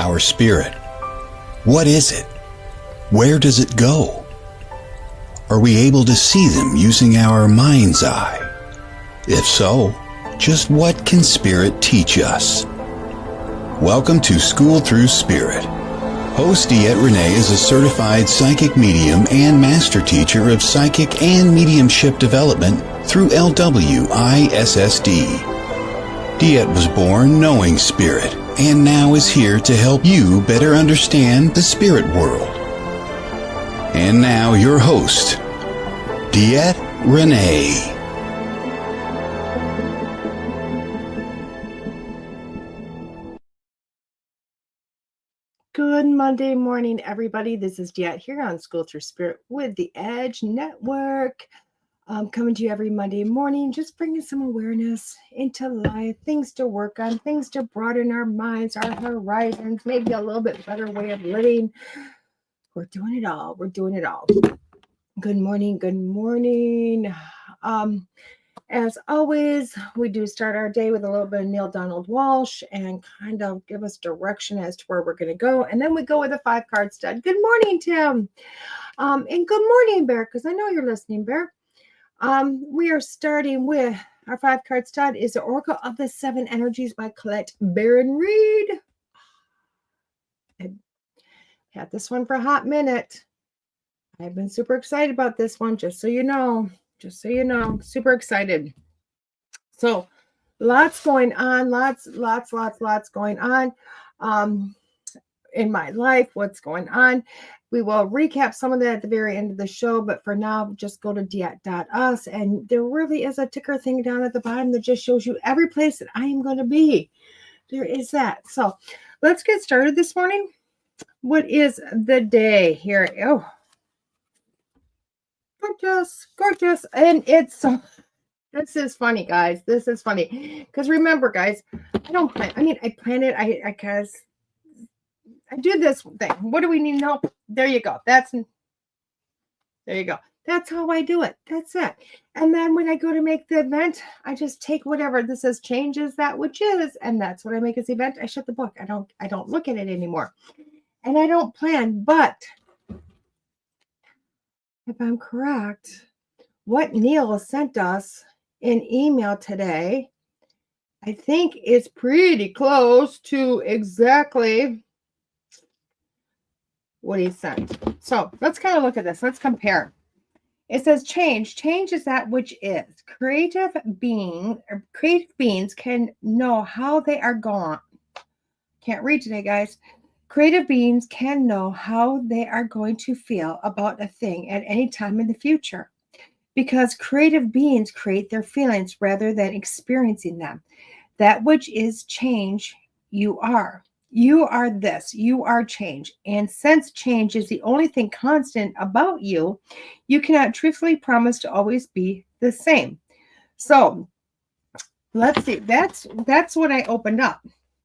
our spirit? What is it? Where does it go? Are we able to see them using our mind's eye? If so, just what can spirit teach us? Welcome to School Through Spirit. Host DeEtte Renee is a certified psychic medium and master teacher of psychic and mediumship development through LWISSD. DeEtte was born knowing spirit and now is here to help you better understand the spirit world. And now your host, DeEtte Renee. Good Monday morning, everybody. This is DeEtte here on School Through Spirit with the Edge Network. Coming to you every Monday morning, just bringing some awareness into life, things to work on, things to broaden our minds, our horizons, maybe a little bit better way of living. We're doing it all. We're doing it all. Good morning. Good morning. As always, we do start our day with a little bit of Neil Donald Walsh and kind of give us direction as to where we're going to go. And then we go with a 5-card stud. Good morning, Tim. And good morning, Bear, because I know you're listening, Bear. We are starting with our 5-card stud is the Oracle of the 7 Energies by Collette Baron-Reid. I had this one for a hot minute. I've been super excited about this one, just so you know. Just so you know, super excited. So lots going on, lots going on in my life, what's going on. We will recap some of that at the very end of the show, but for now, just go to DeEtte.us, and there really is a ticker thing down at the bottom that just shows you every place that I am going to be. There is that. So let's get started this morning. What is the day here? Oh, gorgeous. And it's this is funny, guys. This is funny because remember, guys, I don't plan. I plan it. I do this thing. What do we need to know? There you go. There you go. That's how I do it. That's it. And then when I go to make the event, I just take whatever this says changes that which is, and that's what I make as the event. I shut the book. I don't look at it anymore, and I don't plan. But if I'm correct, what Neil sent us in email today, I think is pretty close to exactly what he sent. So let's kind of look at this. Let's compare. It says change. Change is that which is. Creative beings can know how they are gone. Can't read today, guys. Creative beings can know how they are going to feel about a thing at any time in the future, because creative beings create their feelings rather than experiencing them. That which is change, you are. You are this. You are change. And since change is the only thing constant about you, you cannot truthfully promise to always be the same. So let's see. That's what I opened up.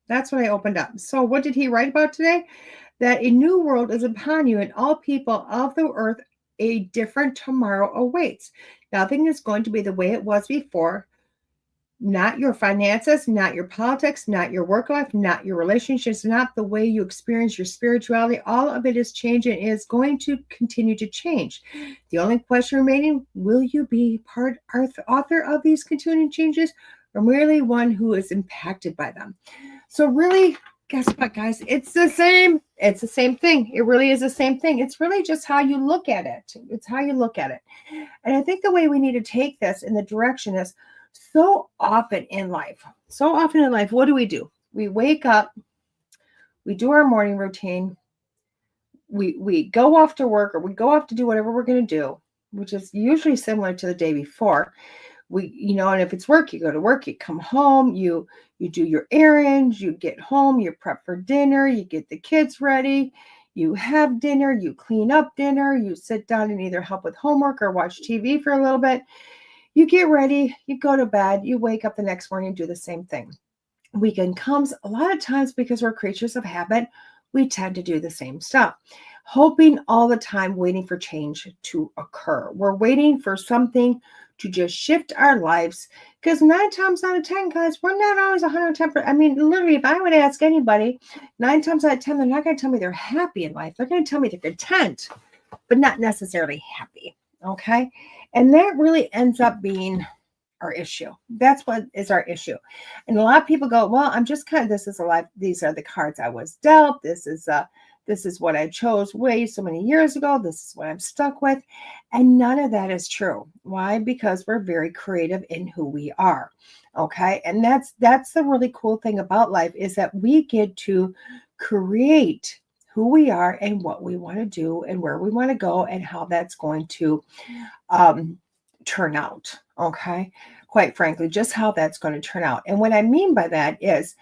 That's what I opened up. So what did he write about today? That a new world is upon you, and all people of the earth, a different tomorrow awaits. Nothing is going to be the way it was before. Not your finances, not your politics, not your work life, not your relationships, not the way you experience your spirituality. All of it is changing and is going to continue to change. The only question remaining, will you be author of these continuing changes, or merely one who is impacted by them? So really, guess what, guys? It's the same. It's the same thing. It really is the same thing. It's really just how you look at it. It's how you look at it. And I think the way we need to take this in the direction is so often in life, what do? We wake up, we do our morning routine, we go off to work, or we go off to do whatever we're going to do, which is usually similar to the day before. And if it's work, you go to work, you come home, you do your errands, you get home, you prep for dinner, you get the kids ready, you have dinner, you clean up dinner, you sit down and either help with homework or watch TV for a little bit. You get ready, you go to bed, you wake up the next morning and do the same thing. Weekend comes, a lot of times because we're creatures of habit, we tend to do the same stuff. hoping all the time, waiting for change to occur. We're waiting for something to just shift our lives, because 9 times out of 10, guys, we're not always 110%. I mean, literally, if I would ask anybody, 9 times out of 10, they're not going to tell me they're happy in life. They're going to tell me they're content, but not necessarily happy. Okay. And that really ends up being our issue. That's what is our issue. And a lot of people go, well, I'm just kind of, this is a life. These are the cards I was dealt. This is what I chose way so many years ago. This is what I'm stuck with. And none of that is true. Why? Because we're very creative in who we are. Okay. And that's the really cool thing about life, is that we get to create who we are and what we want to do and where we want to go and how that's going to turn out. Okay. Quite frankly, just how that's going to turn out. And what I mean by that is,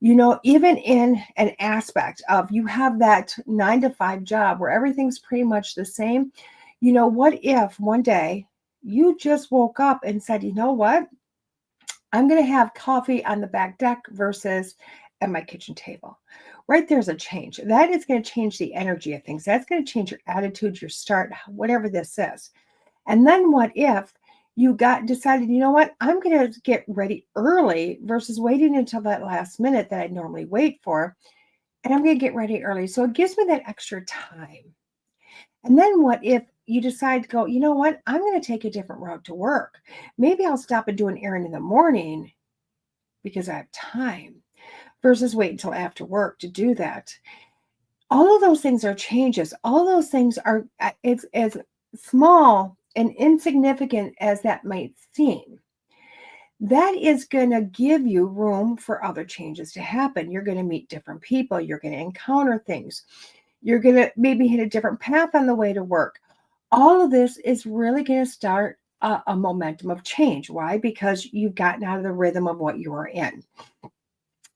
even in an aspect of you have that 9 to 5 job where everything's pretty much the same, what if one day you just woke up and said, you know what? I'm going to have coffee on the back deck versus at my kitchen table. Right there's a change. That is going to change the energy of things. That's going to change your attitude, your start, whatever this is. And then what if you decided, you know what, I'm going to get ready early versus waiting until that last minute that I normally wait for. And I'm going to get ready early. So it gives me that extra time. And then what if you decide to go, you know what, I'm going to take a different route to work. Maybe I'll stop and do an errand in the morning because I have time versus wait until after work to do that. All of those things are changes. All those things are, it's as small and insignificant as that might seem, that is going to give you room for other changes to happen. You're going to meet different people. You're going to encounter things. You're going to maybe hit a different path on the way to work. All of this is really going to start a momentum of change. Why? Because you've gotten out of the rhythm of what you are in.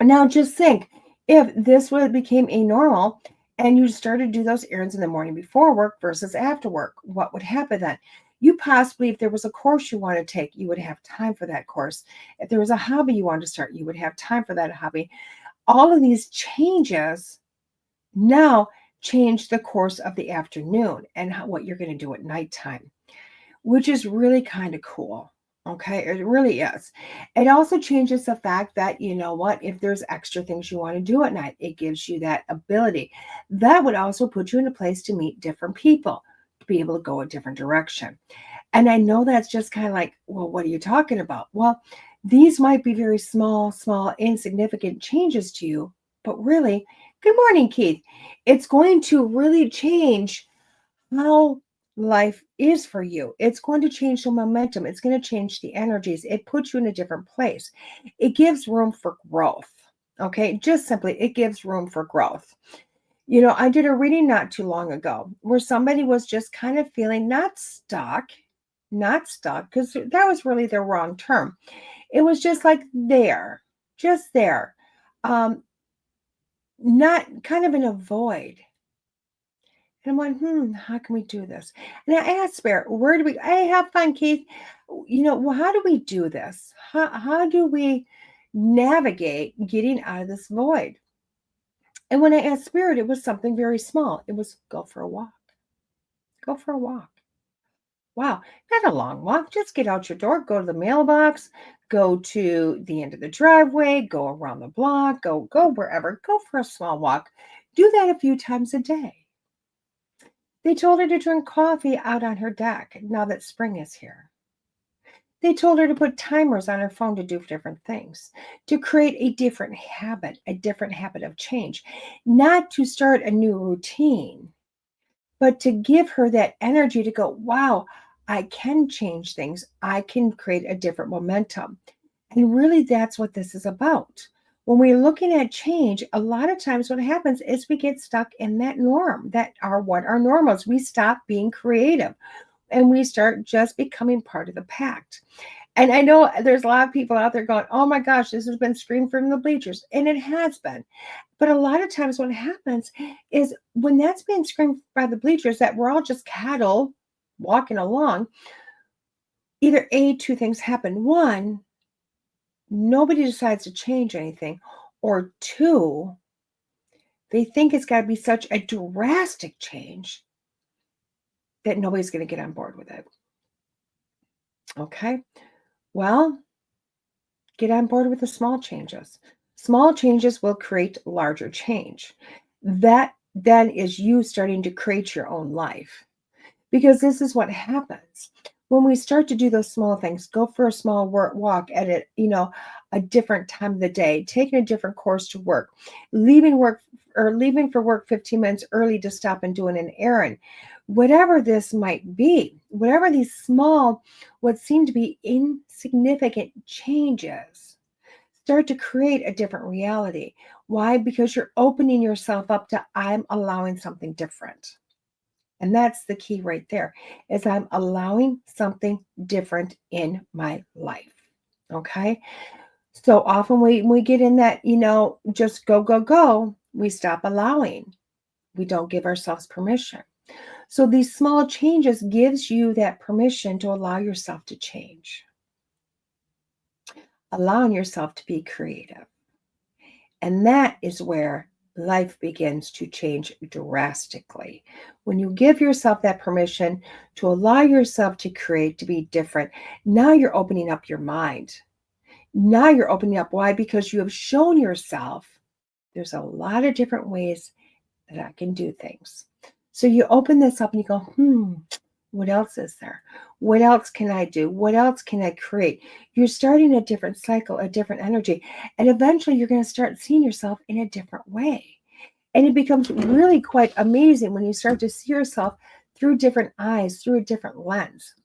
Now, just think, if this became a normal and you started to do those errands in the morning before work versus after work, what would happen then? You possibly, if there was a course you want to take, you would have time for that course. If there was a hobby you wanted to start, you would have time for that hobby. All of these changes now change the course of the afternoon and what you're going to do at nighttime, which is really kind of cool. Okay, it really is. It also changes the fact that, you know what, if there's extra things you want to do at night, it gives you that ability. That would also put you in a place to meet different people, to be able to go a different direction. And I know that's just kind of like, well, what are you talking about? Well, these might be very small, insignificant changes to you, but really, good morning, Keith. It's going to really change how life is for you. It's going to change the momentum. It's going to change the energies. It puts you in a different place. It gives room for growth. Okay, just simply, it gives room for growth. I did a reading not too long ago where somebody was just kind of feeling not stuck, because that was really the wrong term. It was just like just there, not kind of in a void. And I'm like, how can we do this? And I asked Spirit, where do we, hey, have fun, Keith. Well, how do we do this? How do we navigate getting out of this void? And when I asked Spirit, it was something very small. It was go for a walk. Go for a walk. Wow, not a long walk. Just get out your door, go to the mailbox, go to the end of the driveway, go around the block, go wherever. Go for a small walk. Do that a few times a day. They told her to drink coffee out on her deck now that spring is here. They told her to put timers on her phone to do different things, to create a different habit of change, not to start a new routine, but to give her that energy to go, wow, I can change things. I can create a different momentum. And really, that's what this is about. When we're looking at change, a lot of times what happens is we get stuck in that norm, that are what our normals. We stop being creative and we start just becoming part of the pact. And I know there's a lot of people out there going, oh my gosh, this has been screamed from the bleachers. And it has been. But a lot of times what happens is when that's being screamed by the bleachers, that we're all just cattle walking along, either two things happen. One, nobody decides to change anything, or two, They think it's got to be such a drastic change that nobody's going to get on board with it. Okay. Well, get on board with the small changes. Small changes will create larger change. That then is you starting to create your own life. Because this is what happens when we start to do those small things. Go for a small walk at it, a different time of the day, taking a different course to work, leaving for work 15 minutes early to stop and doing an errand. Whatever this might be, whatever these small, what seem to be insignificant changes, start to create a different reality. Why? Because you're opening yourself up to, I'm allowing something different. And that's the key right there, is I'm allowing something different in my life. Okay. So often we get in that, just go, go, go. We stop allowing. We don't give ourselves permission. So these small changes gives you that permission to allow yourself to change, allowing yourself to be creative. And that is where life begins to change drastically. When you give yourself that permission to allow yourself to create, to be different, now you're opening up your mind. Now you're opening up. Why? Because you have shown yourself there's a lot of different ways that I can do things. So you open this up and you go, what else is there? What else can I do? What else can I create? You're starting a different cycle, a different energy. And eventually you're going to start seeing yourself in a different way. And it becomes really quite amazing when you start to see yourself through different eyes, through a different lens.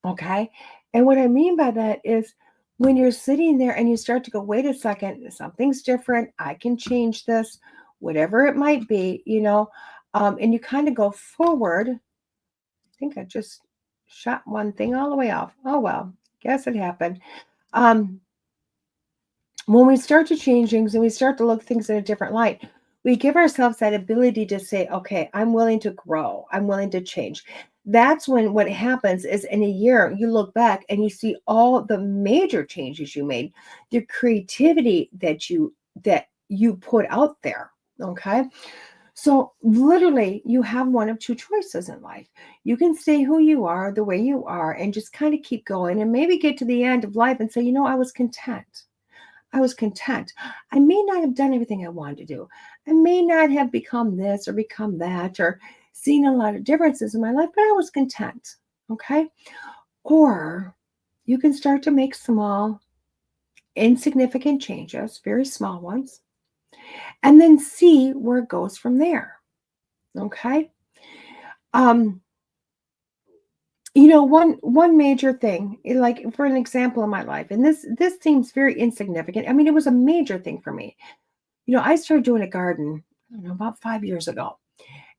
Okay. And what I mean by that is when you're sitting there and you start to go, wait a second, something's different. I can change this, whatever it might be, and you kind of go forward. I think I just shot one thing all the way off. Oh, well, guess it happened. When we start to change things and we start to look things in a different light, we give ourselves that ability to say, okay, I'm willing to grow. I'm willing to change. That's when what happens is in a year, you look back and you see all the major changes you made, the creativity that you put out there. Okay. So literally you have one of two choices in life. You can stay who you are, the way you are, and just kind of keep going and maybe get to the end of life and say, I was content. I was content. I may not have done everything I wanted to do. I may not have become this or become that or seen a lot of differences in my life, but I was content. Okay. Or you can start to make small, insignificant changes, very small ones, and then see where it goes from there. Okay. One major thing, like for an example in my life, and this seems very insignificant. I mean, it was a major thing for me. I started doing a garden, I don't know, about 5 years ago,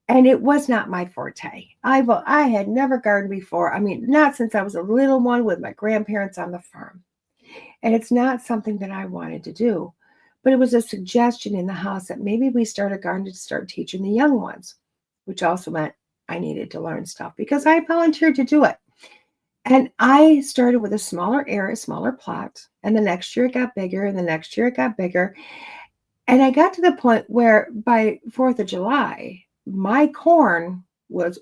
and it was not my forte. I had never gardened before. I mean, not since I was a little one with my grandparents on the farm, and it's not something that I wanted to do. But it was a suggestion in the house that maybe we start a garden to start teaching the young ones, which also meant I needed to learn stuff because I volunteered to do it. And I started with a smaller area, smaller plot. And the next year it got bigger. And the next year it got bigger. And I got to the point where by 4th of July, my corn was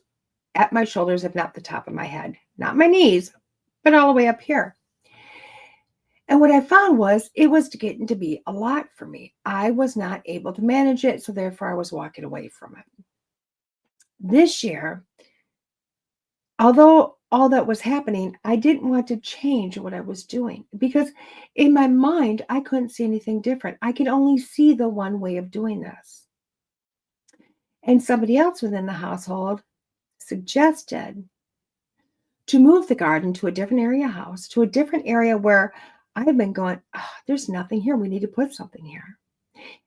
at my shoulders, if not the top of my head. Not my knees, but all the way up here. And what I found was it was getting to be a lot for me. I was not able to manage it. So therefore I was walking away from it. This year, although all that was happening, I didn't want to change what I was doing because in my mind, I couldn't see anything different. I could only see the one way of doing this. And somebody else within the household suggested to move the garden to a different house, to a different area where I've been going, there's nothing here. We need to put something here.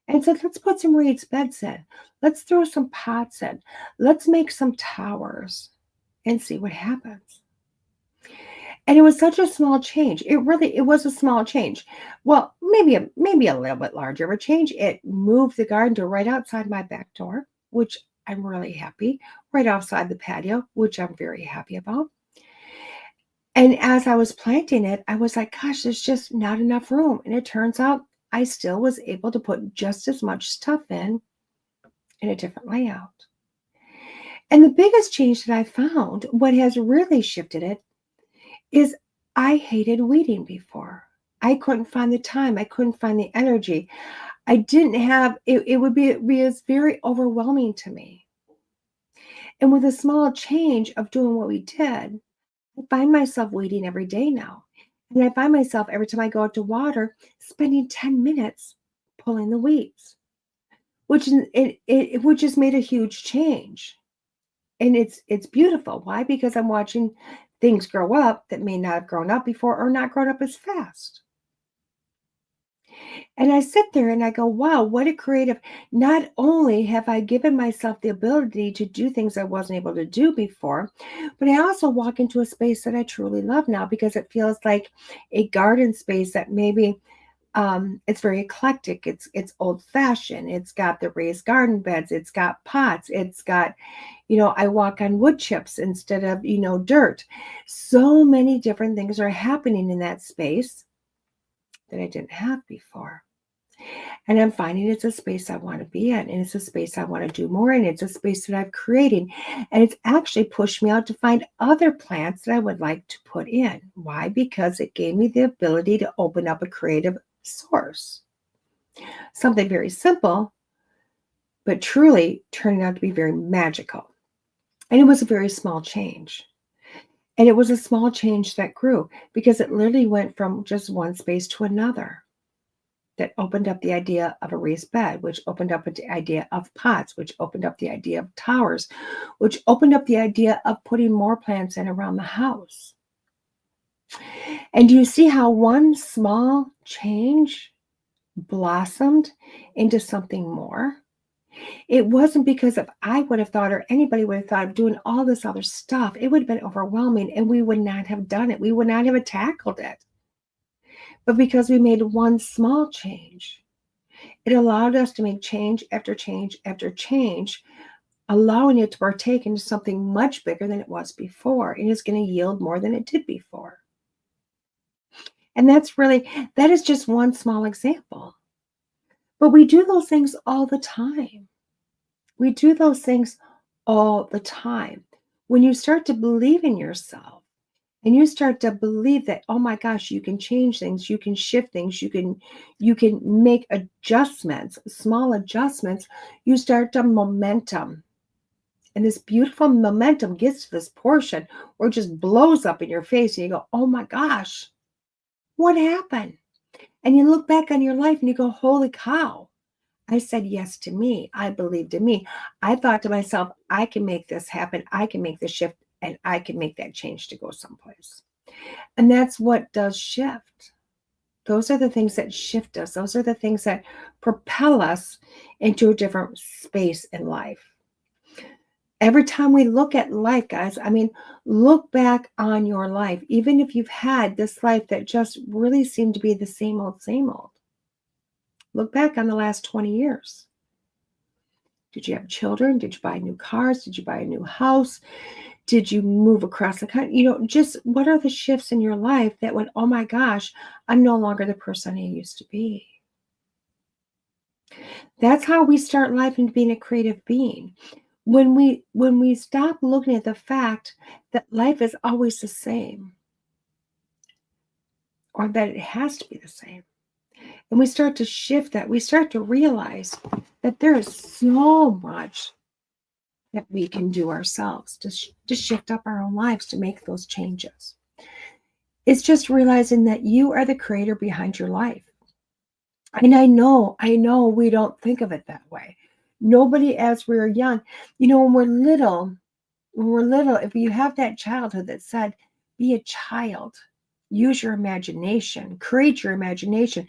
And so let's put some raised beds in. Let's throw some pots in. Let's make some towers and see what happens. And it was such a small change. It was a small change. Well, maybe a little bit larger of a change. It moved the garden to right outside my back door, which I'm really happy. Right outside the patio, which I'm very happy about. And as I was planting it, I was like, gosh, there's just not enough room. And it turns out I still was able to put just as much stuff in in a different layout. And the biggest change that I found, what has really shifted it, is I hated weeding before. I couldn't find the time. I couldn't find the energy. I didn't have it. It would be it was very overwhelming to me. And with a small change of doing what we did, I find myself weeding every day now. And I find myself every time I go out to water, spending 10 minutes pulling the weeds, which has made a huge change. And it's beautiful. Why? Because I'm watching things grow up that may not have grown up before or not grown up as fast. And I sit there and I go, wow, what a creative. Not only have I given myself the ability to do things I wasn't able to do before, but I also walk into a space that I truly love now because it feels like a garden space that maybe it's very eclectic. It's old fashioned. It's got the raised garden beds. It's got pots. It's got, I walk on wood chips instead of, dirt. So many different things are happening in that space that I didn't have before. And I'm finding it's a space I want to be in, and it's a space I want to do more in. It's a space that I've created, and it's actually pushed me out to find other plants that I would like to put in. Why? Because it gave me the ability to open up a creative source. Something very simple, but truly turning out to be very magical. And it was a very small change. And it was a small change that grew because it literally went from just one space to another. That opened up the idea of a raised bed, which opened up the idea of pots, which opened up the idea of towers, which opened up the idea of putting more plants in around the house. And do you see how one small change blossomed into something more? It wasn't because if I would have thought or anybody would have thought of doing all this other stuff, it would have been overwhelming and we would not have done it. We would not have tackled it. But because we made one small change, it allowed us to make change after change after change, allowing it to partake into something much bigger than it was before. And it's going to yield more than it did before. And that is just one small example. But we do those things all the time. We do those things all the time. When you start to believe in yourself and you start to believe that, oh my gosh, you can change things, you can shift things, you can make adjustments, small adjustments, you start to momentum. And this beautiful momentum gets to this portion where it just blows up in your face and you go, oh my gosh, what happened? And you look back on your life and you go, holy cow. I said yes to me. I believed in me. I thought to myself, I can make this happen. I can make the shift and I can make that change to go someplace. And that's what does shift. Those are the things that shift us. Those are the things that propel us into a different space in life. Every time we look at life, guys, look back on your life, even if you've had this life that just really seemed to be the same old, same old. Look back on the last 20 years. Did you have children? Did you buy new cars? Did you buy a new house? Did you move across the country? Just what are the shifts in your life that went, oh my gosh, I'm no longer the person I used to be. That's how we start life into being a creative being. When we stop looking at the fact that life is always the same, or that it has to be the same, and we start to shift that, we start to realize that there is so much that we can do ourselves to shift up our own lives, to make those changes. It's just realizing that you are the creator behind your life. And I know we don't think of it that way. Nobody, as we're young, when we're little, if you have that childhood that said, be a child, use your imagination, create your imagination.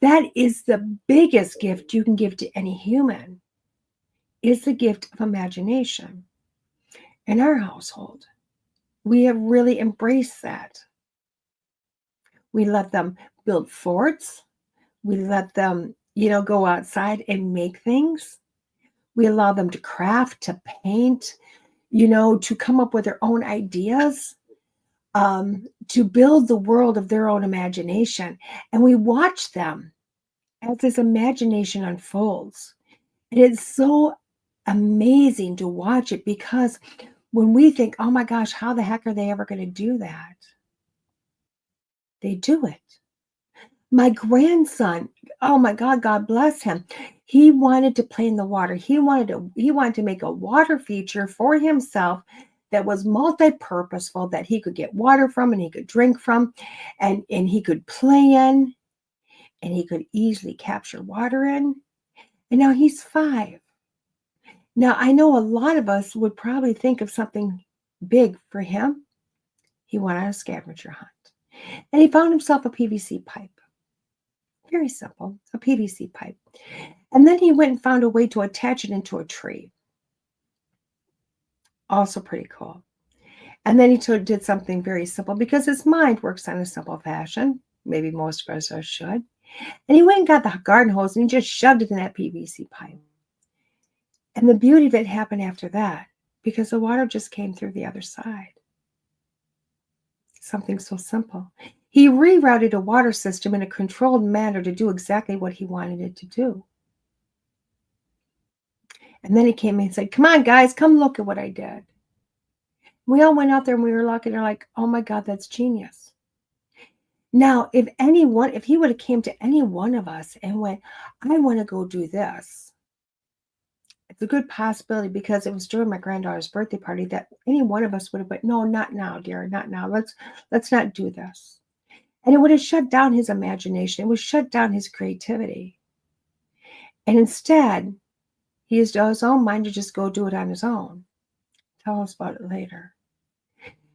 That is the biggest gift you can give to any human, is the gift of imagination. In our household, we have really embraced that. We let them build forts. We let them, go outside and make things. We allow them to craft, to paint, to come up with their own ideas, to build the world of their own imagination. And we watch them as this imagination unfolds. And it's so amazing to watch it, because when we think, oh my gosh, how the heck are they ever going to do that? They do it. My grandson, oh my God, God bless him. He wanted to play in the water. He wanted to make a water feature for himself that was multi-purposeful, that he could get water from and he could drink from, and he could play in, and he could easily capture water in. And now he's 5. Now, I know a lot of us would probably think of something big for him. He went on a scavenger hunt and he found himself a PVC pipe. Very simple, a PVC pipe. And then he went and found a way to attach it into a tree. Also pretty cool. And then he did something very simple, because his mind works on a simple fashion. Maybe most of us should. And he went and got the garden hose and he just shoved it in that PVC pipe. And the beauty of it happened after that, because the water just came through the other side. Something so simple. He rerouted a water system in a controlled manner to do exactly what he wanted it to do. And then he came in and said, come on, guys, come look at what I did. We all went out there and we were looking, and like, oh my God, that's genius. Now, if he would have came to any one of us and went, I want to go do this, it's a good possibility, because it was during my granddaughter's birthday party, that any one of us would have went, no, not now, dear, not now. Let's not do this. And it would have shut down his imagination. It would shut down his creativity. And instead, he used his own mind to just go do it on his own. Tell us about it later.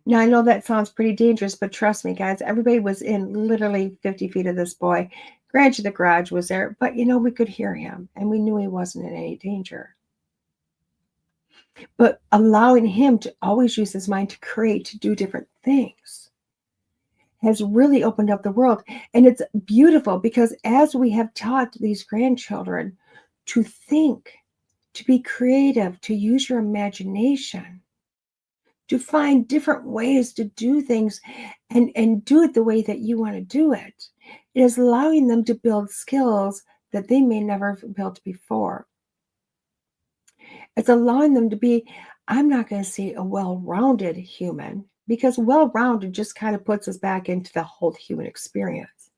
Now, I know that sounds pretty dangerous, but trust me, guys, everybody was in literally 50 feet of this boy. Granted, the garage was there, but we could hear him, and we knew he wasn't in any danger. But allowing him to always use his mind to create, to do different things, has really opened up the world. And it's beautiful, because as we have taught these grandchildren to think, to be creative, to use your imagination, to find different ways to do things, and do it the way that you want to do it, it is allowing them to build skills that they may never have built before. It's allowing them to be, I'm not going to say a well-rounded human, because well-rounded just kind of puts us back into the whole human experience.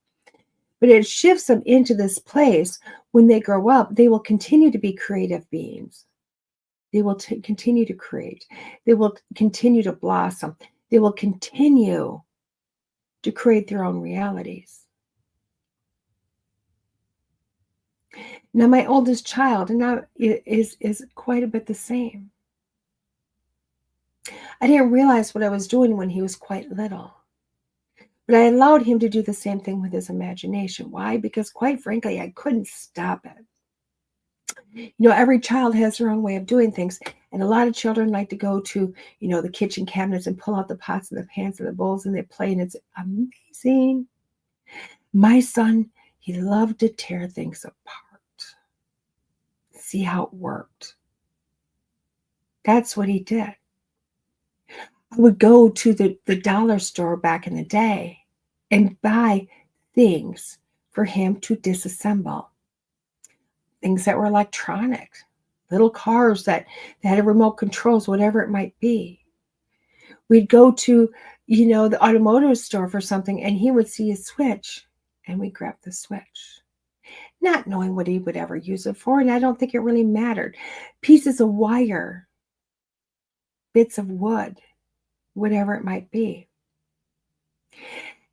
But it shifts them into this place. When they grow up, they will continue to be creative beings. They will continue to create. They will continue to blossom. They will continue to create their own realities. Now, my oldest child now is quite a bit the same. I didn't realize what I was doing when he was quite little. But I allowed him to do the same thing with his imagination. Why? Because quite frankly, I couldn't stop it. Every child has their own way of doing things. And a lot of children like to go to, the kitchen cabinets and pull out the pots and the pans and the bowls, and they play, and it's amazing. My son, he loved to tear things apart. See how it worked. That's what he did. I would go to the dollar store back in the day and buy things for him to disassemble. Things that were electronic, little cars that had a remote controls, whatever it might be. We'd go to, the automotive store for something, and he would see a switch, and we'd grab the switch, not knowing what he would ever use it for, and I don't think it really mattered. Pieces of wire, bits of wood, whatever it might be.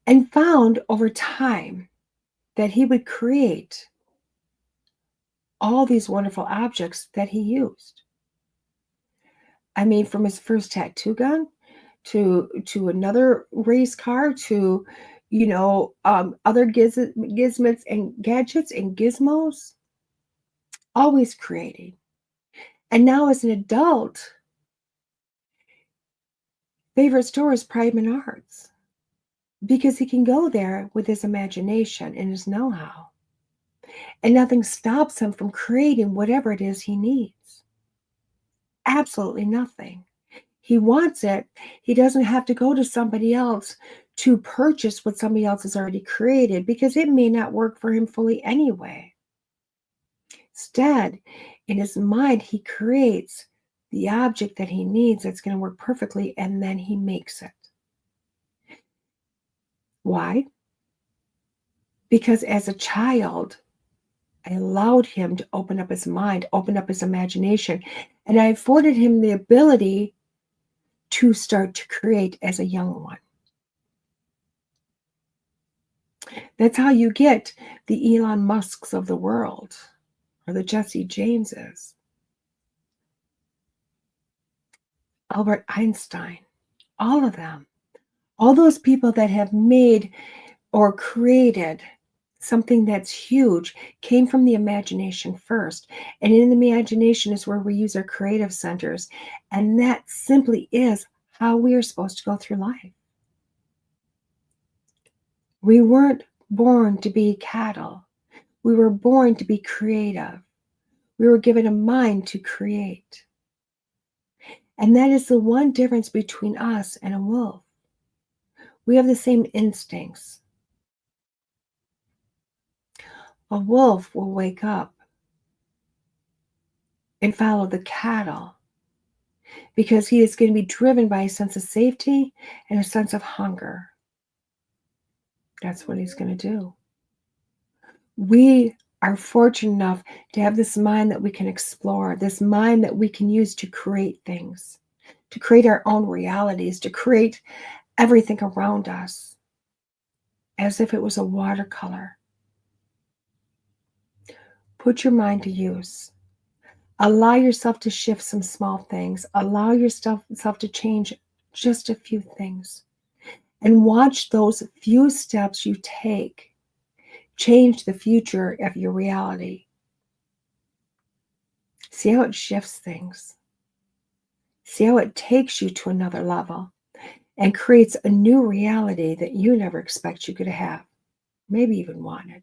And found over time that he would create all these wonderful objects that he used. I mean, from his first tattoo gun to another race car to, other gizmos and gadgets and gizmos, always creating. And now as an adult, favorite store is Pride Menards, because he can go there with his imagination and his know-how, and nothing stops him from creating whatever it is he needs. Absolutely nothing. He wants it. He doesn't have to go to somebody else to purchase what somebody else has already created, because it may not work for him fully anyway. Instead, In his mind, he creates the object that he needs that's going to work perfectly, and then he makes it. Why? Because as a child, I allowed him to open up his mind, open up his imagination, and I afforded him the ability to start to create as a young one. That's how you get the Elon Musks of the world, or the Jesse Jameses, Albert Einstein, all of them, all those people that have made or created something that's huge came from the imagination first. And in the imagination is where we use our creative centers. And that simply is how we are supposed to go through life. We weren't born to be cattle. We were born to be creative. We were given a mind to create. And that is the one difference between us and a wolf. We have the same instincts. A wolf will wake up and follow the cattle because he is going to be driven by a sense of safety and a sense of hunger. That's what he's going to do. We are fortunate enough to have this mind that we can explore, this mind that we can use to create things, to create our own realities, to create everything around us as if it was a watercolor. Put your mind to use. Allow yourself to shift some small things. Allow yourself to change just a few things. And watch those few steps you take change the future of your reality. See how it shifts things. See how it takes you to another level and creates a new reality that you never expect you could have, maybe even wanted.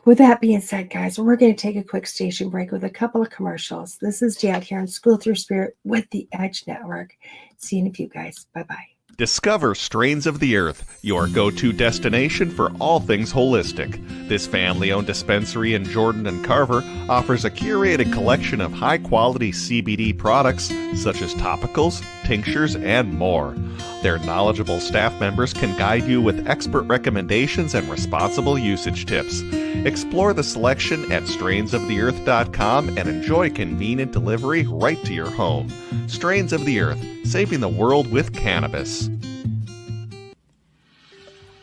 With that being said, guys, we're going to take a quick station break with a couple of commercials. This is DeEtte here on School Through Spirit with the Edge Network. See you in a few, guys. Bye-bye. Discover Strains of the Earth, your go-to destination for all things holistic. This family-owned dispensary in Jordan and Carver offers a curated collection of high-quality CBD products such as topicals, tinctures, and more. Their knowledgeable staff members can guide you with expert recommendations and responsible usage tips. Explore the selection at strainsoftheearth.com and enjoy convenient delivery right to your home. Strains of the Earth, saving the world with cannabis.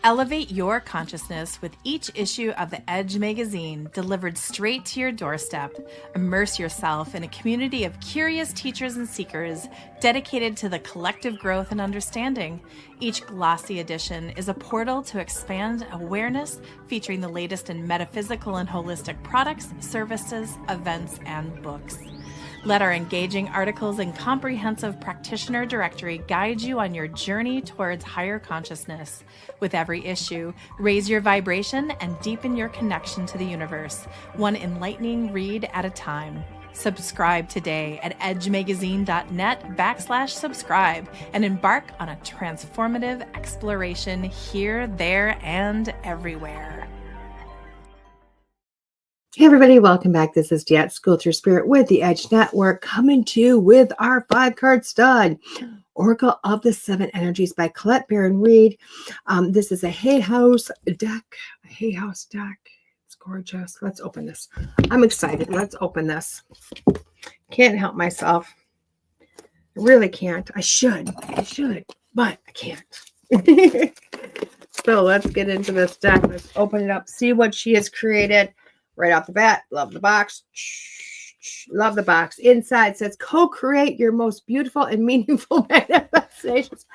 Elevate your consciousness with each issue of the Edge magazine delivered straight to your doorstep. Immerse yourself in a community of curious teachers and seekers dedicated to the collective growth and understanding. Each glossy edition is a portal to expand awareness, featuring the latest in metaphysical and holistic products, services, events, and books. Let our engaging articles and comprehensive practitioner directory guide you on your journey towards higher consciousness. With every issue, raise your vibration and deepen your connection to the universe, one enlightening read at a time. Subscribe today at edgemagazine.net/subscribe and embark on a transformative exploration here, there, and everywhere. Hey everybody, welcome back. This is DeEtte, School Through Spirit with the Edge Network, coming to you with our 5-card stud, Oracle of the Seven Energies by Collette Baron-Reid. This is a HayHouse deck, It's gorgeous. Let's open this. I'm excited. Let's open this. Can't help myself. I really can't. I should, but I can't. So let's get into this deck. Let's open it up, see what she has created. Right off the bat, love the box. Love the box. Inside says, co-create your most beautiful and meaningful manifestations.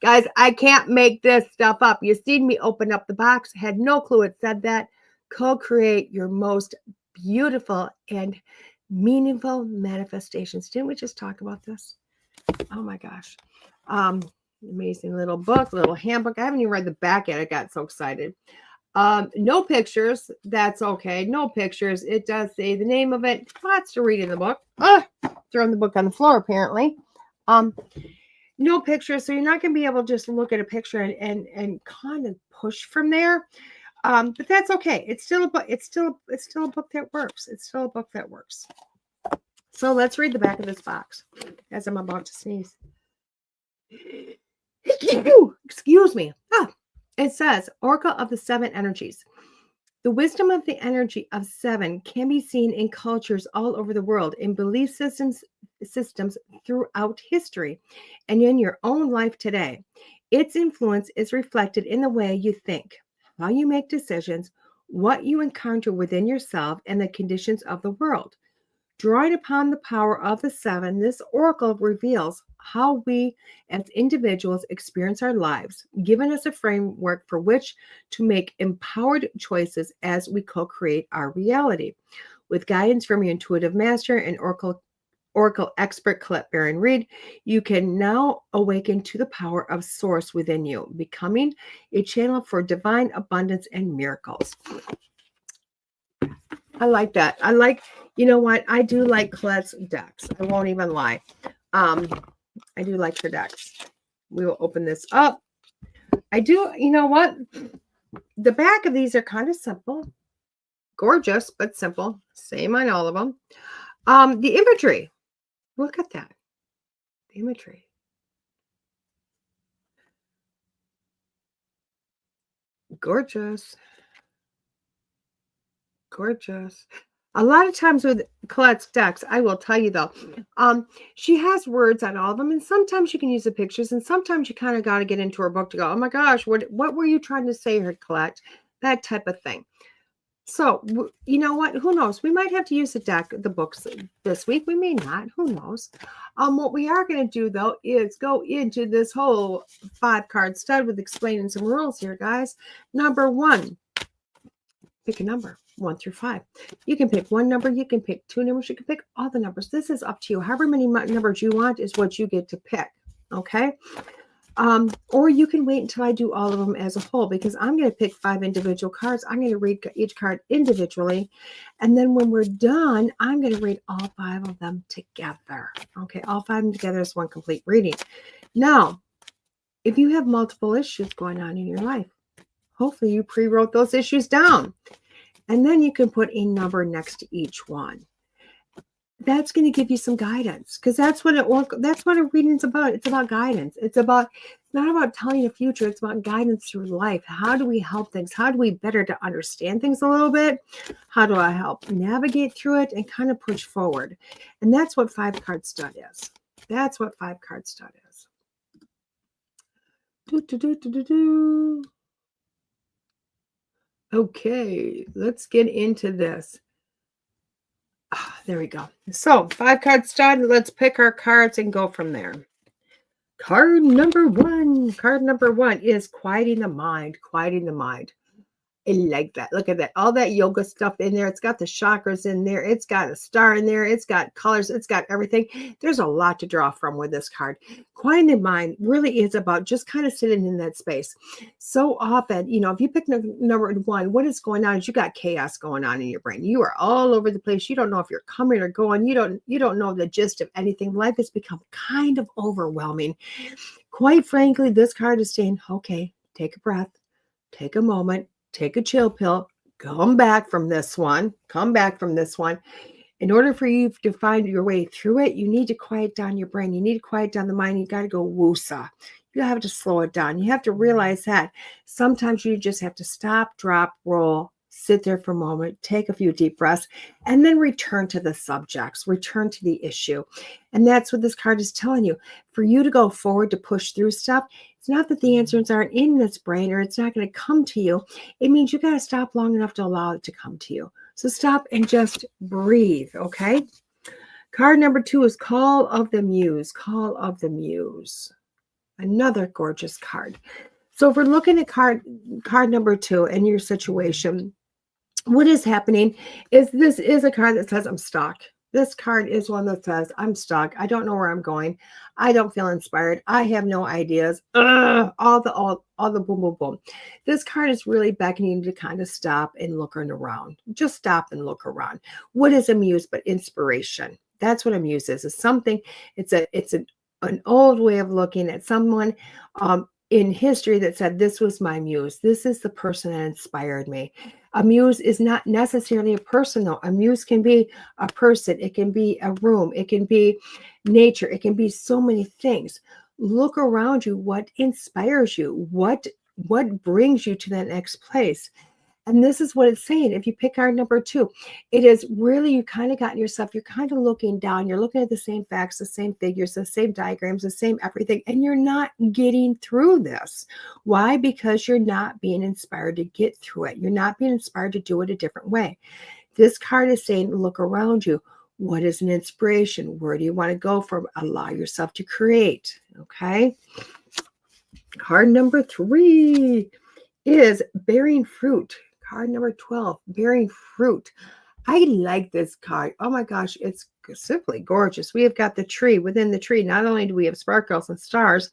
Guys, I can't make this stuff up. You seen me open up the box. Had no clue it said that. Co-create your most beautiful and meaningful manifestations. Didn't we just talk about this? Oh my gosh. Amazing little book, little handbook. I haven't even read the back yet. I got so excited. No pictures. That's okay. No pictures. It does say the name of it. Lots to read in the book. Throwing the book on the floor, apparently. No pictures. So you're not going to be able to just look at a picture and kind of push from there. But that's okay. It's still a book. It's still a book that works. It's still a book that works. So let's read the back of this box as I'm about to sneeze. Excuse me. It says, Oracle of the Seven Energies. The wisdom of the energy of seven can be seen in cultures all over the world, in belief systems throughout history, and in your own life today. Its influence is reflected in the way you think, how you make decisions, what you encounter within yourself, and the conditions of the world. Drawing upon the power of the seven, this oracle reveals how we as individuals experience our lives, giving us a framework for which to make empowered choices as we co-create our reality. With guidance from your intuitive master and oracle expert Collette Baron-Reid, you can now awaken to the power of source within you, becoming a channel for divine abundance and miracles. I like that. You know what? I do like Colette's decks. I won't even lie. I do like her decks. We will open this up. I do, you know what? The back of these are kind of simple. Gorgeous, but simple. Same on all of them. The imagery. Look at that. The imagery. Gorgeous. Gorgeous. A lot of times with Colette's decks, I will tell you though, she has words on all of them, and sometimes you can use the pictures, and sometimes you kind of got to get into her book to go, oh my gosh, what were you trying to say here, Collette? That type of thing. So, you know what? Who knows? We might have to use the books this week. We may not. Who knows? What we are going to do, though, is go into this whole 5-card stud with explaining some rules here, guys. Number 1, pick a number. 1 through 5. You can pick one number. You can pick 2 numbers. You can pick all the numbers. This is up to you. However many numbers you want is what you get to pick. Okay? Or you can wait until I do all of them as a whole, because I'm going to pick 5 individual cards. I'm going to read each card individually. And then when we're done, I'm going to read all 5 of them together. Okay? All 5 of them together is one complete reading. Now, if you have multiple issues going on in your life, hopefully you pre-wrote those issues down. And then you can put a number next to each one. That's going to give you some guidance, because that's what a reading is about. It's about guidance. It's not about telling the future. It's about guidance through life. How do we help things? How do we better to understand things a little bit? How do I help navigate through it and kind of push forward? And that's what 5-card stud is. That's what 5-card stud is. Okay, let's get into this. There we go. So 5-card stud. Let's pick our cards and go from there. Card number 1. Card number 1 is quieting the mind. Quieting the mind. I like that. Look at that. All that yoga stuff in there. It's got the chakras in there. It's got a star in there. It's got colors. It's got everything. There's a lot to draw from with this card. Quieting the mind really is about just kind of sitting in that space. So often, if you pick number 1, what is going on is you got chaos going on in your brain. You are all over the place. You don't know if you're coming or going. You don't know the gist of anything. Life has become kind of overwhelming. Quite frankly, this card is saying, okay, take a breath, take a moment, take a chill pill, come back from this one. In order for you to find your way through it, you need to quiet down your brain. You need to quiet down the mind. You got to go woosa. You have to slow it down. You have to realize that sometimes you just have to stop, drop, roll, sit there for a moment, take a few deep breaths, and then return to the subjects, return to the issue. And that's what this card is telling you. For you to go forward, to push through stuff, it's not that the answers aren't in this brain or it's not going to come to you. It means you got to stop long enough to allow it to come to you. So stop and just breathe, okay? Card number 2 is Call of the Muse. Call of the Muse. Another gorgeous card. So if we're looking at card number 2 and your situation, what is happening is this is a card that says I'm stuck. This card is one that says I'm stuck. I don't know where I'm going. I don't feel inspired. I have no ideas. All the boom, boom, boom. This card is really beckoning you to kind of stop and look around. Just stop and look around. What is a muse but inspiration? That's what a muse is. It's something. It's an old way of looking at someone. in history that said, this was my muse. This is the person that inspired me. A muse is not necessarily a person, though. A muse can be a person. It can be a room. It can be nature. It can be so many things. Look around you. What inspires you? What brings you to that next place? And this is what it's saying. If you pick card number 2, it is really, you kind of got yourself, you're kind of looking down, you're looking at the same facts, the same figures, the same diagrams, the same everything, and you're not getting through this. Why? Because you're not being inspired to get through it. You're not being inspired to do it a different way. This card is saying, look around you. What is an inspiration? Where do you want to go from? Allow yourself to create. Okay. Card number 3 is bearing fruit. Card number 12, bearing fruit. I like this card. Oh my gosh, it's simply gorgeous. We have got the tree. Within the tree, not only do we have sparkles and stars,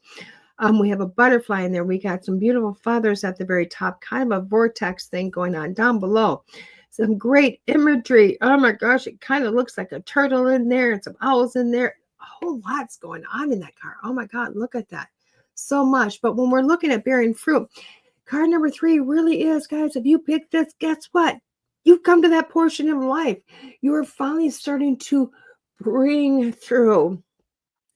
we have a butterfly in there. We got some beautiful feathers at the very top, kind of a vortex thing going on down below. Some great imagery. Oh my gosh, it kind of looks like a turtle in there and some owls in there. A whole lot's going on in that card. Oh my God, look at that. So much. But when we're looking at bearing fruit, card number 3 really is, guys, if you pick this, guess what? You've come to that portion of life. You are finally starting to bring through,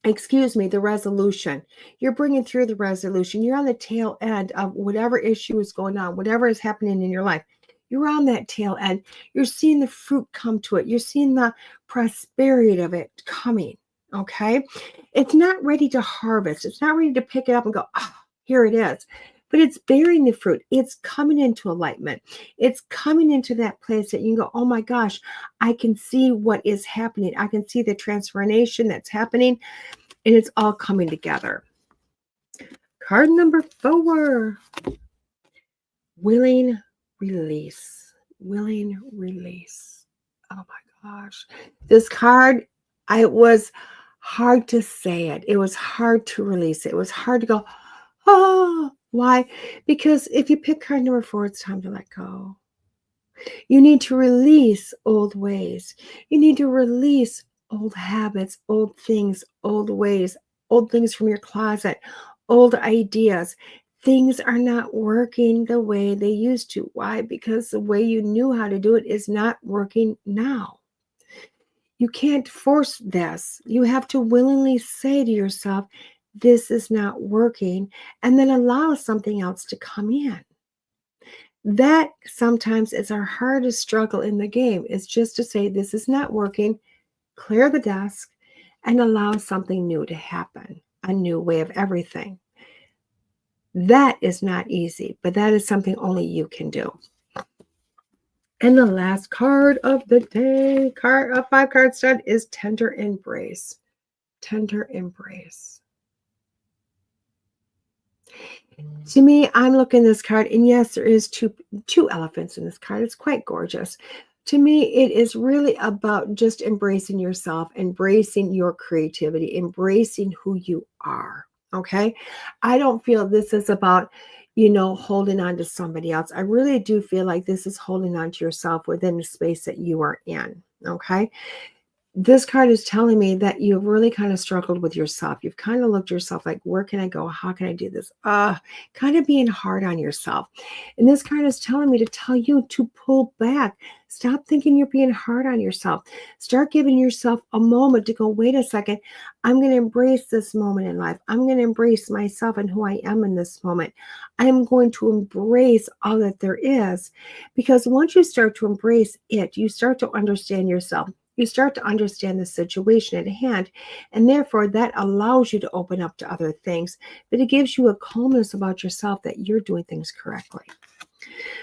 the resolution. You're bringing through the resolution. You're on the tail end of whatever issue is going on, whatever is happening in your life. You're on that tail end. You're seeing the fruit come to it. You're seeing the prosperity of it coming, okay? It's not ready to harvest. It's not ready to pick it up and go, oh, here it is. But it's bearing the fruit. It's coming into alignment. It's coming into that place that you can go, oh my gosh, I can see what is happening. I can see the transformation that's happening, and it's all coming together. Card number 4, willing release. Willing release. Oh my gosh. This card, it was hard to say it. It was hard to release it. It was hard to go, oh. Why? Because if you pick card number 4, it's time to let go. You need to release old ways. You need to release old habits, old things, old ways, old things from your closet, old ideas. Things are not working the way they used to. Why? Because the way you knew how to do it is not working now. You can't force this. You have to willingly say to yourself, this is not working, and then allow something else to come in. That sometimes is our hardest struggle in the game, is just to say, this is not working, clear the desk, and allow something new to happen, a new way of everything. That is not easy, but that is something only you can do. And the last card of the day, 5-card stud, is tender embrace. Tender embrace. To me, I'm looking at this card, and yes, there is two elephants in this card. It's quite gorgeous. To me, it is really about just embracing yourself, embracing your creativity, embracing who you are, okay? I don't feel this is about, holding on to somebody else. I really do feel like this is holding on to yourself within the space that you are in, okay? This card is telling me that you've really kind of struggled with yourself. You've kind of looked at yourself like, where can I go? How can I do this? Kind of being hard on yourself. And this card is telling me to tell you to pull back. Stop thinking you're being hard on yourself. Start giving yourself a moment to go, wait a second. I'm going to embrace this moment in life. I'm going to embrace myself and who I am in this moment. I'm going to embrace all that there is. Because once you start to embrace it, you start to understand yourself. You start to understand the situation at hand, and therefore that allows you to open up to other things, but it gives you a calmness about yourself that you're doing things correctly.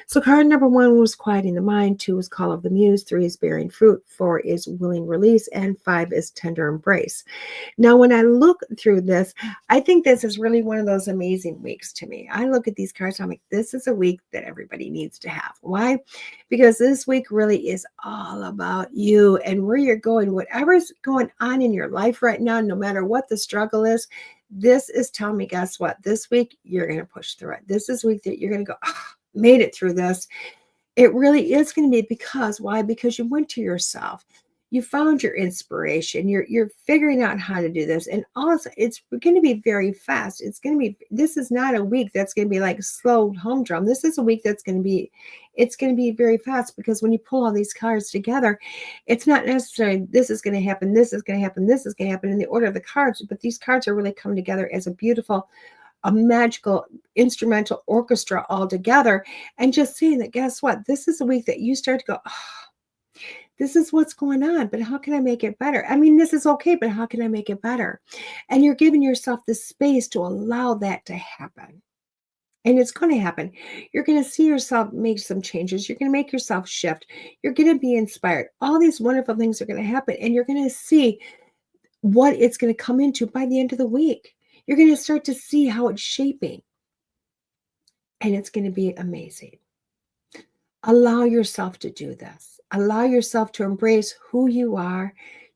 So card number 1 was quieting the mind, 2 is call of the muse, 3 is bearing fruit, 4 is willing release, and 5 is tender embrace. Now, when I look through this, I think this is really one of those amazing weeks to me. I look at these cards, I'm like, this is a week that everybody needs to have. Why? Because this week really is all about you and where you're going, whatever's going on in your life right now, no matter what the struggle is. This is telling me, guess what? This week, you're going to push through it. This is week that you're going to go, made it through this. It really is going to be because, why? Because you went to yourself. You found your inspiration. You're figuring out how to do this. And also it's going to be very fast. This is not a week that's going to be like slow humdrum. This is a week it's going to be very fast, because when you pull all these cards together, it's not necessarily this is going to happen, this is going to happen, this is going to happen in the order of the cards, but these cards are really coming together as a magical instrumental orchestra all together. And just saying that, guess what? This is a week that you start to go, oh, this is what's going on, but how can I make it better? I mean, this is okay, but how can I make it better? And you're giving yourself the space to allow that to happen. And it's going to happen. You're going to see yourself make some changes. You're going to make yourself shift. You're going to be inspired. All these wonderful things are going to happen, and you're going to see what it's going to come into by the end of the week. You're going to start to see how it's shaping, and it's going to be amazing. Allow yourself to do this. Allow yourself to embrace who you are,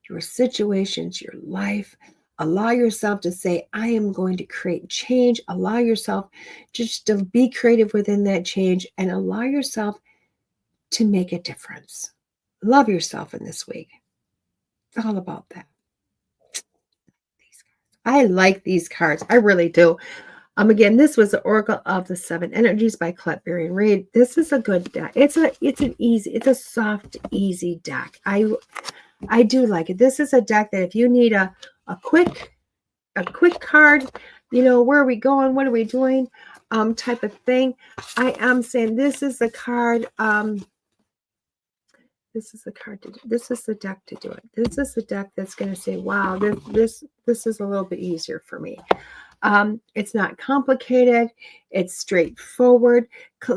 your situations, your life. Allow yourself to say, I am going to create change. Allow yourself just to be creative within that change, and allow yourself to make a difference. Love yourself in this week. It's all about that. I like these cards. I really do. Again, this was the Oracle of the Seven Energies by Collette, Baron-Reid. This is a good deck. It's a soft, easy deck. I do like it. This is a deck that if you need a quick card, where are we going? What are we doing? Type of thing. I am saying this is the card. This is the card to do. This is the deck to do it. This is the deck that's going to say, wow, this is a little bit easier for me. It's not complicated. It's straightforward.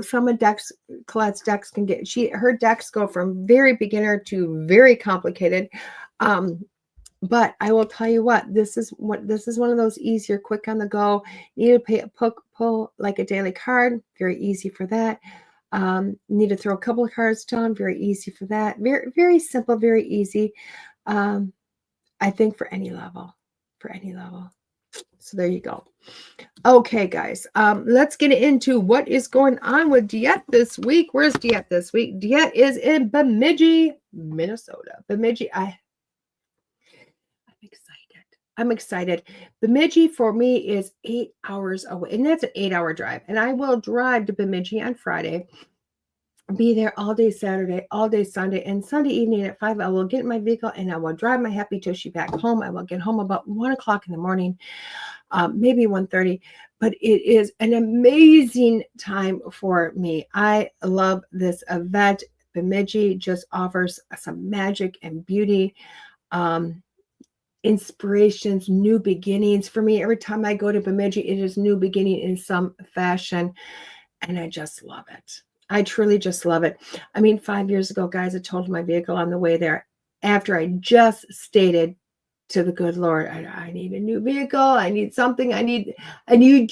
Some of Colette's decks her decks go from very beginner to very complicated. But I will tell you what, this is one of those easier, quick on the go. You need to pull like a daily card. Very easy for that. Need to throw a couple of cards down. Very easy for that. Very, very simple, very easy. I think for any level. So there you go. Okay, guys. Let's get into what is going on with DeEtte this week. Where's DeEtte this week? DeEtte is in Bemidji, Minnesota. Bemidji, I'm excited. Bemidji for me is 8 hours away, and that's an 8-hour drive. And I will drive to Bemidji on Friday, be there all day Saturday, all day Sunday, and Sunday evening at 5, I will get in my vehicle and I will drive my happy tushy back home. I will get home about 1 o'clock in the morning, maybe 1:30, but it is an amazing time for me. I love this event. Bemidji just offers some magic and beauty. Inspirations, new beginnings for me. Every time I go to Bemidji, it is new beginning in some fashion, and I just love it. I truly just love it. I mean, 5 years ago, guys, I told my vehicle on the way there, after I just stated to the good Lord, I need a new vehicle. I need something. I need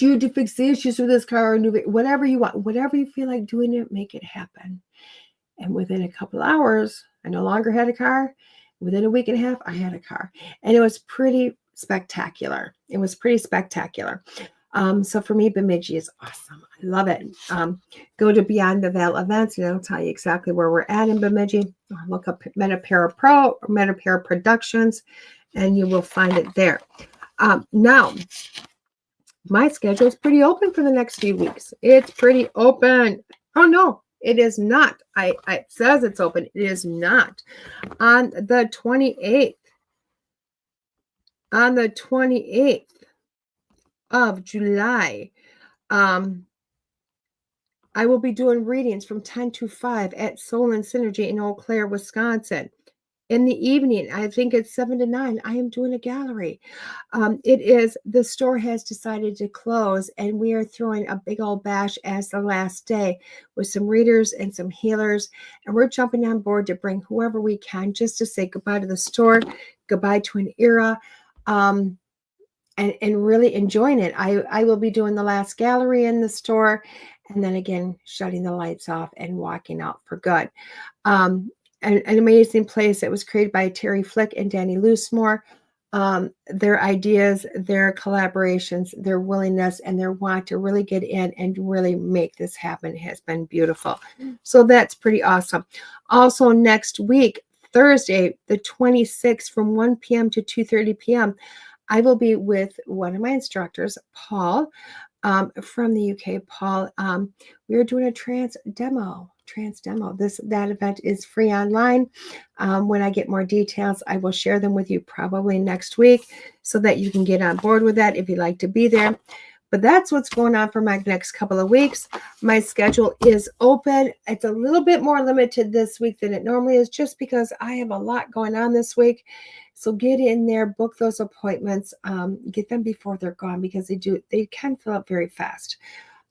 you to fix the issues with this car, or whatever you want, whatever you feel like doing it, make it happen. And within a couple hours, I no longer had a car. Within a week and a half, I had a car, and it was pretty spectacular. So for me, Bemidji is awesome. I love it. Go to Beyond the Veil events, and it'll tell you exactly where we're at in Bemidji. Look up Metapara Pro or Metapara Productions, and you will find it there. Now, my schedule is pretty open for the next few weeks. It's pretty open. Oh, no. It is not. It says it's open. It is not. On the 28th of July, I will be doing readings from 10 to 5 at Soul and Synergy in Eau Claire, Wisconsin. In the evening, I think it's 7 to 9, I am doing a gallery. The store has decided to close, and we are throwing a big old bash as the last day with some readers and some healers. And we're jumping on board to bring whoever we can just to say goodbye to the store, goodbye to an era, and really enjoying it. I will be doing the last gallery in the store, and then again, shutting the lights off and walking out for good. An amazing place that was created by Terry Flick and Danny Loosemore. Their ideas, their collaborations, their willingness, and their want to really get in and really make this happen has been beautiful. So that's pretty awesome. Also next week, Thursday, the 26th, from 1 p.m. to 2:30 p.m., I will be with one of my instructors, Paul, from the UK. Paul, we are doing a trance demo. That event is free online. When I get more details, I will share them with you probably next week so that you can get on board with that if you'd like to be there. But that's what's going on for my next couple of weeks. My schedule is open. It's a little bit more limited this week than it normally is, just because I have a lot going on this week. So get in there, book those appointments, get them before they're gone, because they can fill up very fast.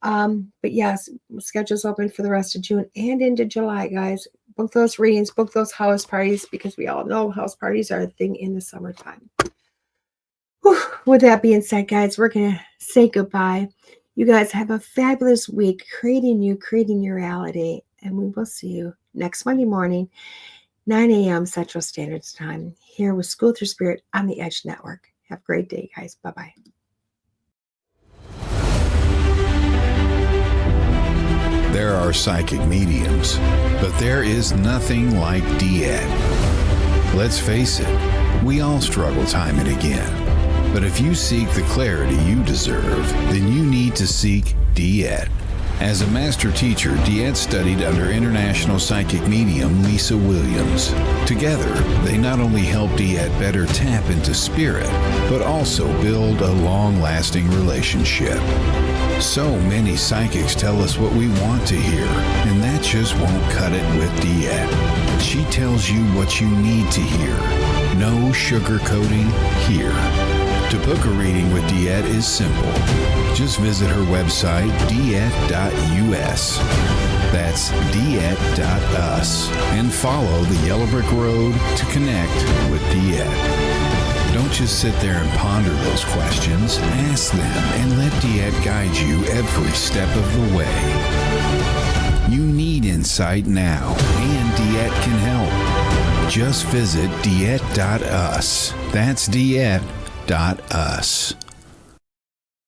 But yes, schedule's open for the rest of June and into July, guys. Book those readings, book those house parties, because we all know house parties are a thing in the summertime. Whew. With that being said, guys, we're going to say goodbye. You guys have a fabulous week, creating your reality. And we will see you next Monday morning, 9 a.m. Central Standard Time, here with School Through Spirit on the Edge Network. Have a great day, guys. Bye-bye. There are psychic mediums, but there is nothing like DeEtte. Let's face it, we all struggle time and again. But if you seek the clarity you deserve, then you need to seek DeEtte. As a master teacher, DeEtte studied under international psychic medium Lisa Williams. Together, they not only help DeEtte better tap into spirit, but also build a long-lasting relationship. So many psychics tell us what we want to hear, and that just won't cut it with DeEtte. She tells you what you need to hear. No sugarcoating here. To book a reading with DeEtte is simple. Just visit her website, DeEtte.us. That's DeEtte.us. And follow the Yellow Brick Road to connect with DeEtte. Don't just sit there and ponder those questions. Ask them and let DeEtte guide you every step of the way. You need insight now, and DeEtte can help. Just visit DeEtte.us. That's DeEtte.us.